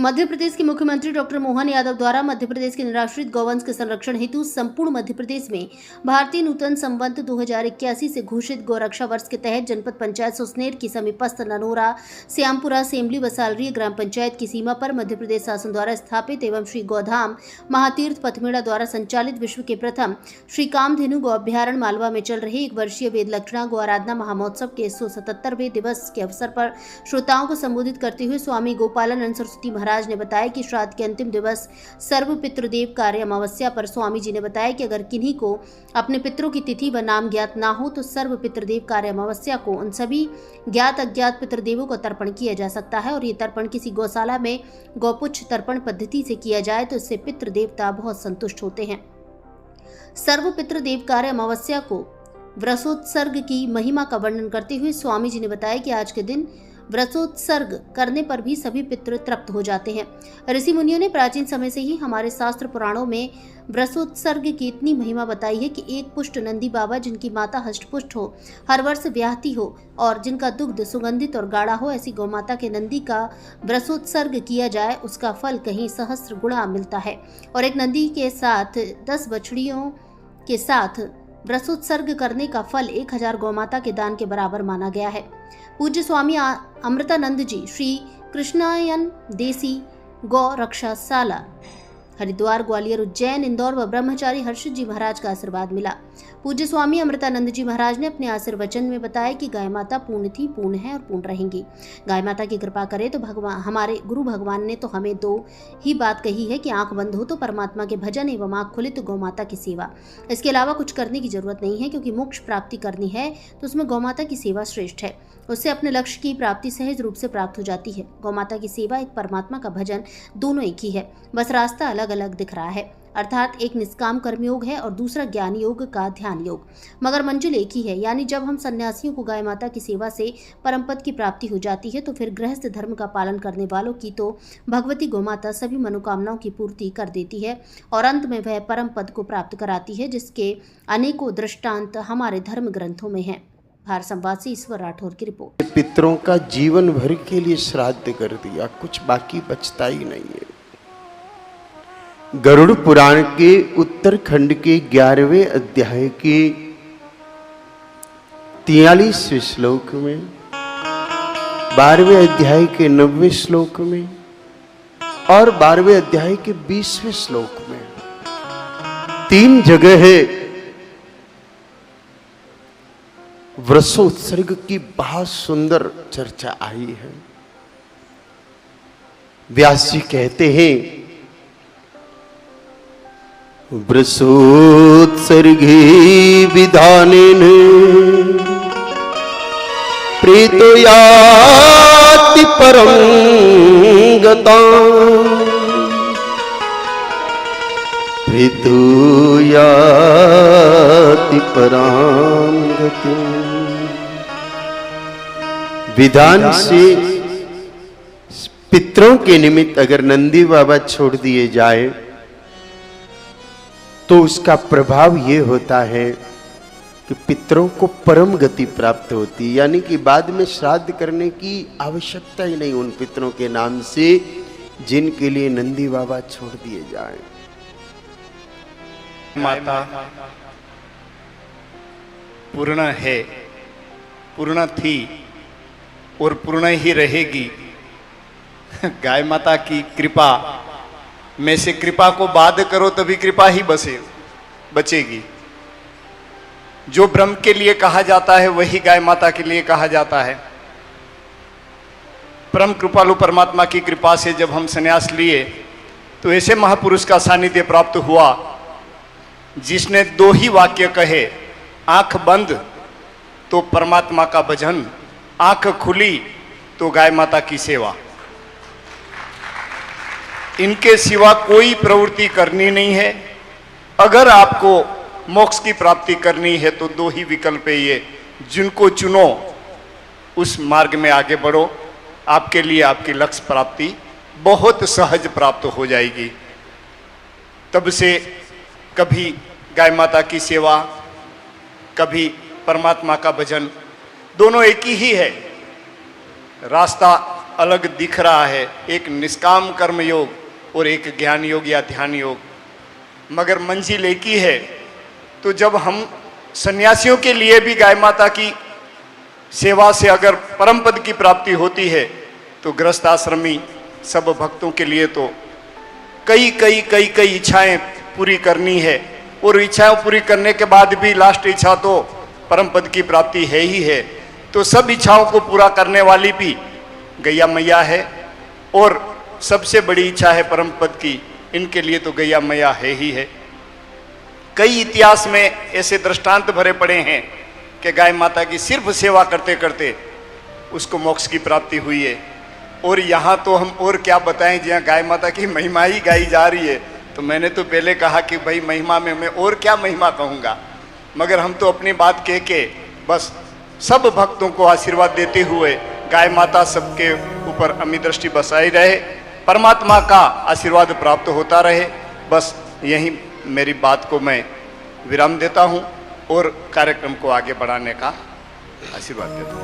मध्य प्रदेश के मुख्यमंत्री डॉक्टर मोहन यादव द्वारा मध्य प्रदेश के निराश्रित गौवंश के संरक्षण हेतु संपूर्ण मध्य प्रदेश में भारतीय नूतन संवत 2081 से घोषित गौरक्षा वर्ष के तहत जनपद पंचायत सुसनेर की समीपस्थ ननोरा, श्यामपुरा, सेमली व सालरी ग्राम पंचायत की सीमा पर मध्य प्रदेश शासन द्वारा स्थापित एवं श्री गौधाम महातीर्थ पथमेड़ा द्वारा संचालित विश्व के प्रथम श्री कामधेनु गौ अभ्यारण्य मालवा में चल रहे 1 वर्षीय वेद लक्षणा गौ आराधना महामहोत्सव के 177वें दिवस के अवसर पर श्रोताओं को संबोधित करते हुए स्वामी गोपालानंद सरस्वती महाराज ने बताया कि श्राद्ध के अंतिम दिवस सर्व पितृदेव कार्य अमावस्या पर स्वामी जी ने बताया कि अगर किन्हीं को अपने पितरों की तिथि व नाम ज्ञात ना हो तो सर्व पितृदेव कार्य अमावस्या को उन सभी ज्ञात अज्ञात पितृदेवों को तर्पण किया जा सकता है और ये तर्पण किसी गौशाला में गौपुच्छ तर्पण पद्धति से किया जाए तो इससे पितृदेवता बहुत संतुष्ट होते हैं। सर्व पितृदेव कार्य अमावस्या को व्रतोत्सर्ग की महिमा का वर्णन करते हुए स्वामी जी ने बताया कि आज के दिन व्रतोत्सर्ग करने पर भी सभी पितृ तृप्त हो जाते हैं। ऋषि मुनियों ने प्राचीन समय से ही हमारे शास्त्र पुराणों में व्रतोत्सर्ग की इतनी महिमा बताई है कि एक पुष्ट नंदी बाबा जिनकी माता हष्टपुष्ट हो, हर वर्ष ब्याहती हो और जिनका दुग्ध सुगंधित और गाढ़ा हो, ऐसी गौमाता के नंदी का व्रतोत्सर्ग किया जाए उसका फल कहीं सहस्त्र गुणा मिलता है। और एक नंदी के साथ 10 बछड़ियों के साथ व्रतोत्सर्ग करने का फल 1000 गौमाता के दान के बराबर माना गया है। पूज्य स्वामी अमृतानंद जी श्री कृष्णायन देसी गौ रक्षाशाला हरिद्वार, ग्वालियर, उज्जैन, इंदौर व ब्रह्मचारी हर्षित जी महाराज का आशीर्वाद मिला। पूज्य स्वामी अमृतानंद जी महाराज ने अपने आशीर्वचन में बताया कि गाय माता पूर्ण थी, पूर्ण है और पूर्ण रहेंगी। गाय माता की कृपा करे तो भगवान, हमारे गुरु भगवान ने तो हमें 2 ही बात कही है कि आंख बंद हो तो परमात्मा के भजन एवं आंख खुले तो गौ माता की सेवा। इसके अलावा कुछ करने की जरूरत नहीं है, क्योंकि मोक्ष प्राप्ति करनी है तो उसमें गौ माता की सेवा श्रेष्ठ है। उससे अपने लक्ष्य की प्राप्ति सहज रूप से प्राप्त हो जाती है। गौ माता की सेवा, एक परमात्मा का भजन, दोनों एक ही है, बस रास्ता अलग अलग दिख रहा है। अर्थात एक निष्काम कर्मयोग है और दूसरा ज्ञान योग का ध्यान योग, मगर मंजिल एक ही है। यानी जब हम सन्यासियों को गाय माता की सेवा से परम पद की प्राप्ति हो जाती है तो फिर गृहस्थ धर्म का पालन करने वालों की तो भगवती गौमाता सभी मनोकामनाओं की पूर्ति कर देती है और अंत में वह परम पद को प्राप्त कराती है, जिसके अनेकों दृष्टांत हमारे धर्म ग्रंथों में हैं। भारत संवाद से ईश्वर राठौर की रिपोर्ट। पितरों का जीवन भर के लिए श्राद्ध कर दिया, कुछ बाकी बचता ही नहीं है। गरुड़ पुराण के उत्तरखंड के 11वें अध्याय के 43वें श्लोक में, 12वें अध्याय के 90वें श्लोक में और 12वें अध्याय के 20वें श्लोक में 3 जगह है व्रतोत्सर्ग की बहुत सुंदर चर्चा आई है। व्यास जी कहते हैं, व्रतोत्सर्गे विधानेन प्रेतो याति परं गताम्, प्रेतो याति परां गतिम्। विधान से पितरों के निमित्त अगर नंदी बाबा छोड़ दिए जाए तो उसका प्रभाव ये होता है कि पितरों को परम गति प्राप्त होती, यानी कि बाद में श्राद्ध करने की आवश्यकता ही नहीं उन पितरों के नाम से जिनके लिए नंदी बाबा छोड़ दिए जाए। माता पूर्ण है, पूर्ण थी और पूर्ण ही रहेगी। गाय माता की कृपा में से कृपा को बाध करो तभी कृपा ही बचेगी। जो ब्रह्म के लिए कहा जाता है वही गाय माता के लिए कहा जाता है। परम कृपालु परमात्मा की कृपा से जब हम संन्यास लिए तो ऐसे महापुरुष का सानिध्य प्राप्त हुआ जिसने 2 ही वाक्य कहे, आंख बंद तो परमात्मा का भजन, आंख खुली तो गाय माता की सेवा। इनके सिवा कोई प्रवृत्ति करनी नहीं है। अगर आपको मोक्ष की प्राप्ति करनी है तो 2 ही विकल्प है ये, जिनको चुनो उस मार्ग में आगे बढ़ो, आपके लिए आपकी लक्ष्य प्राप्ति बहुत सहज प्राप्त हो जाएगी। तब से कभी गाय माता की सेवा, कभी परमात्मा का भजन, दोनों एक ही है। रास्ता अलग दिख रहा है, एक निष्काम कर्म योग और एक ज्ञान योग या ध्यान योग, मगर मंजिल एक ही है। तो जब हम सन्यासियों के लिए भी गाय माता की सेवा से अगर परम पद की प्राप्ति होती है, तो गृहस्थ आश्रमी सब भक्तों के लिए तो कई कई कई कई इच्छाएं पूरी करनी है, और इच्छाएं पूरी करने के बाद भी लास्ट इच्छा तो परम पद की प्राप्ति है ही है। तो सब इच्छाओं को पूरा करने वाली भी गैया मैया है, और सबसे बड़ी इच्छा है परम पद की, इनके लिए तो गैया मैया है ही है। कई इतिहास में ऐसे दृष्टांत भरे पड़े हैं कि गाय माता की सिर्फ सेवा करते करते उसको मोक्ष की प्राप्ति हुई है। और यहाँ तो हम और क्या बताएं, जहाँ गाय माता की महिमा ही गाई जा रही है। तो मैंने तो पहले कहा कि भाई महिमा में मैं और क्या महिमा कहूँगा, मगर हम तो अपनी बात कह के बस सब भक्तों को आशीर्वाद देते हुए गाय माता सबके ऊपर अमित दृष्टि बसाई रहे, परमात्मा का आशीर्वाद प्राप्त होता रहे। बस यही मेरी बात को मैं विराम देता हूँ और कार्यक्रम को आगे बढ़ाने का आशीर्वाद देता हूँ।